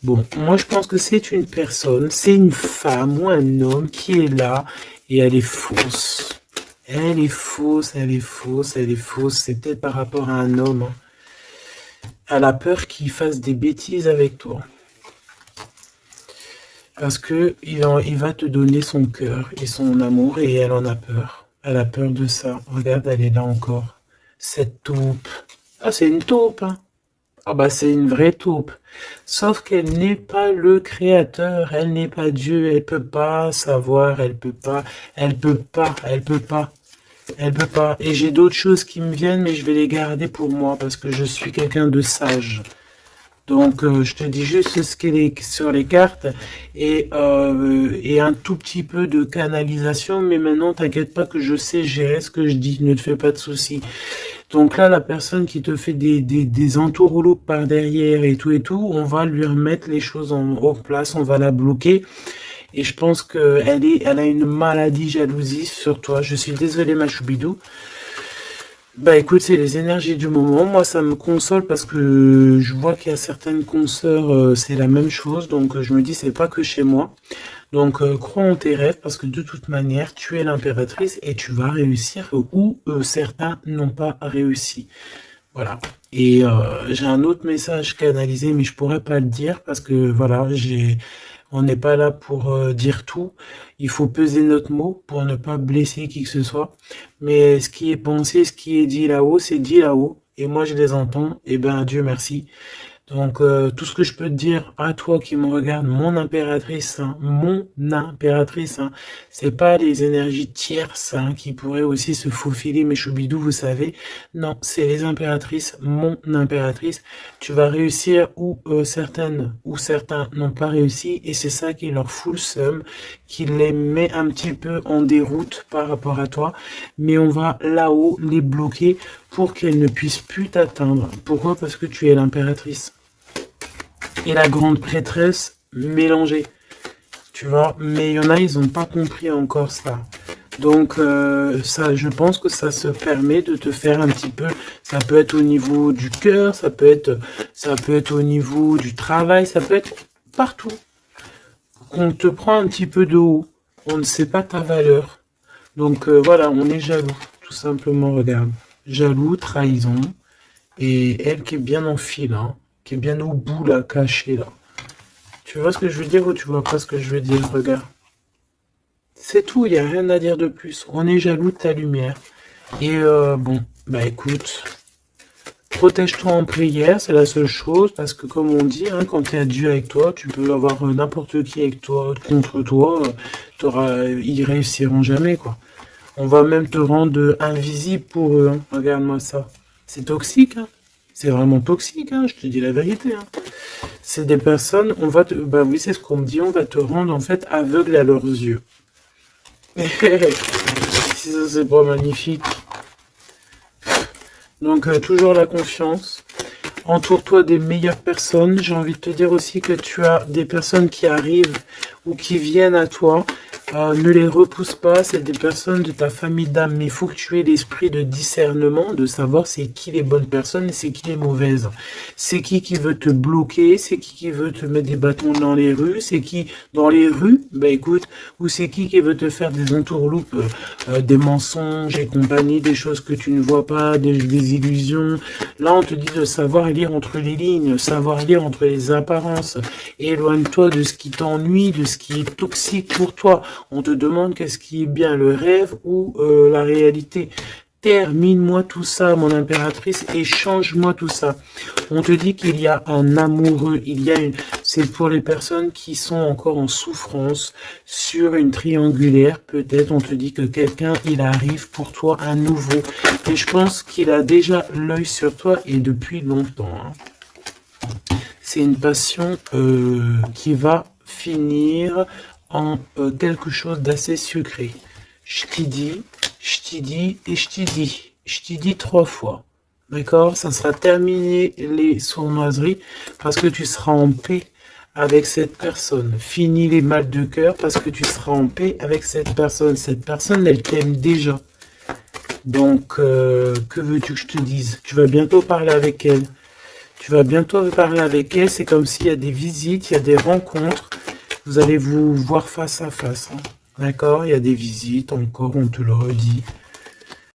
Bon, moi je pense que c'est une personne, c'est une femme ou un homme qui est là et elle est fausse. Elle est fausse, elle est fausse, elle est fausse. C'est peut-être par rapport à un homme. Hein. Elle a peur qu'il fasse des bêtises avec toi. Parce que il va te donner son cœur et son amour et elle en a peur. Elle a peur de ça. Regarde, elle est là encore. Cette taupe. Ah, c'est une taupe. Hein. Ah bah c'est une vraie taupe. Sauf qu'elle n'est pas le créateur. Elle n'est pas Dieu. Elle peut pas savoir. Elle peut pas. Elle peut pas. Elle peut pas. Elle peut pas. Et j'ai d'autres choses qui me viennent, mais je vais les garder pour moi parce que je suis quelqu'un de sage. Donc, je te dis juste ce qu'il est sur les cartes et un tout petit peu de canalisation. Mais maintenant, t'inquiète pas que je sais gérer ce que je dis. Ne te fais pas de soucis. Donc là, la personne qui te fait des entourloupes par derrière et tout, on va lui remettre les choses en place. On va la bloquer. Et je pense elle a une maladie jalousie sur toi. Je suis désolé, ma choubidou. Bah écoute, c'est les énergies du moment. Moi, ça me console parce que je vois qu'il y a certaines consoeurs, c'est la même chose. Donc je me dis, c'est pas que chez moi. Donc crois en tes rêves parce que de toute manière, tu es l'impératrice et tu vas réussir où certains n'ont pas réussi. Voilà. Et j'ai un autre message canalisé, mais je pourrais pas le dire parce que voilà, on n'est pas là pour dire tout. Il faut peser notre mot pour ne pas blesser qui que ce soit. Mais ce qui est pensé, ce qui est dit là-haut, c'est dit là-haut. Et moi, je les entends. Et ben, Dieu merci. Donc, tout ce que je peux te dire à toi qui me regarde, mon impératrice, hein, c'est pas les énergies tierces hein, qui pourraient aussi se faufiler, mes choubidous, vous savez. Non, c'est les impératrices, mon impératrice. Tu vas réussir où certaines ou certains n'ont pas réussi, et c'est ça qui leur fout le seum, qui les met un petit peu en déroute par rapport à toi. Mais on va là-haut les bloquer pour qu'elles ne puissent plus t'atteindre. Pourquoi? Parce que tu es l'impératrice. Et la grande prêtresse mélangée. Tu vois, mais il y en a, ils n'ont pas compris encore ça. Donc, ça, je pense que ça se permet de te faire un petit peu, ça peut être au niveau du cœur, ça peut être au niveau du travail, ça peut être partout. On te prend un petit peu de haut, on ne sait pas ta valeur. Donc, voilà, on est jaloux, tout simplement, regarde. Jaloux, trahison, et elle qui est bien en fil, hein, qui est bien au bout, là, cachée, là. Tu vois ce que je veux dire ou tu vois pas ce que je veux dire, regarde. C'est tout, il n'y a rien à dire de plus. On est jaloux de ta lumière. Et bon, bah écoute, protège-toi en prière, c'est la seule chose, parce que comme on dit, hein, quand tu es à Dieu avec toi, tu peux avoir n'importe qui avec toi, contre toi, ils réussiront jamais, quoi. On va même te rendre invisible pour eux, hein. Regarde-moi ça. C'est toxique, hein. C'est vraiment toxique, hein, je te dis la vérité, hein. C'est des personnes, bah oui, c'est ce qu'on me dit, on va te rendre en fait aveugle à leurs yeux. Si ça c'est pas magnifique. Donc toujours la confiance. Entoure-toi des meilleures personnes. J'ai envie de te dire aussi que tu as des personnes qui arrivent ou qui viennent à toi. Ne les repousse pas, c'est des personnes de ta famille d'âme, mais il faut que tu aies l'esprit de discernement, de savoir c'est qui les bonnes personnes et c'est qui les mauvaises. C'est qui veut te bloquer, c'est qui veut te mettre des bâtons dans les rues, c'est qui dans les rues, bah écoute, ou c'est qui veut te faire des entourloupes, des mensonges et compagnie, des choses que tu ne vois pas, des illusions. Là, on te dit de savoir lire entre les lignes, savoir lire entre les apparences. Éloigne-toi de ce qui t'ennuie, de ce qui est toxique pour toi. On te demande qu'est-ce qui est bien, le rêve ou la réalité. Termine-moi tout ça, mon impératrice, et change-moi tout ça. On te dit qu'il y a un amoureux, c'est pour les personnes qui sont encore en souffrance sur une triangulaire. Peut-être on te dit que quelqu'un, il arrive pour toi à nouveau. Et je pense qu'il a déjà l'œil sur toi et depuis longtemps, hein. C'est une passion qui va finir en quelque chose d'assez sucré. Je t'y dis, je t'y dis et je t'y dis. Je t'y dis 3 fois. D'accord? Ça sera terminé les sournoiseries parce que tu seras en paix avec cette personne. Fini les mal de cœur parce que tu seras en paix avec cette personne. Cette personne, elle t'aime déjà. Donc, que veux-tu que je te dise? Tu vas bientôt parler avec elle. Tu vas bientôt parler avec elle. C'est comme s'il y a des visites, il y a des rencontres. Vous allez vous voir face à face. Hein. D'accord? Il y a des visites, encore, on te le redit.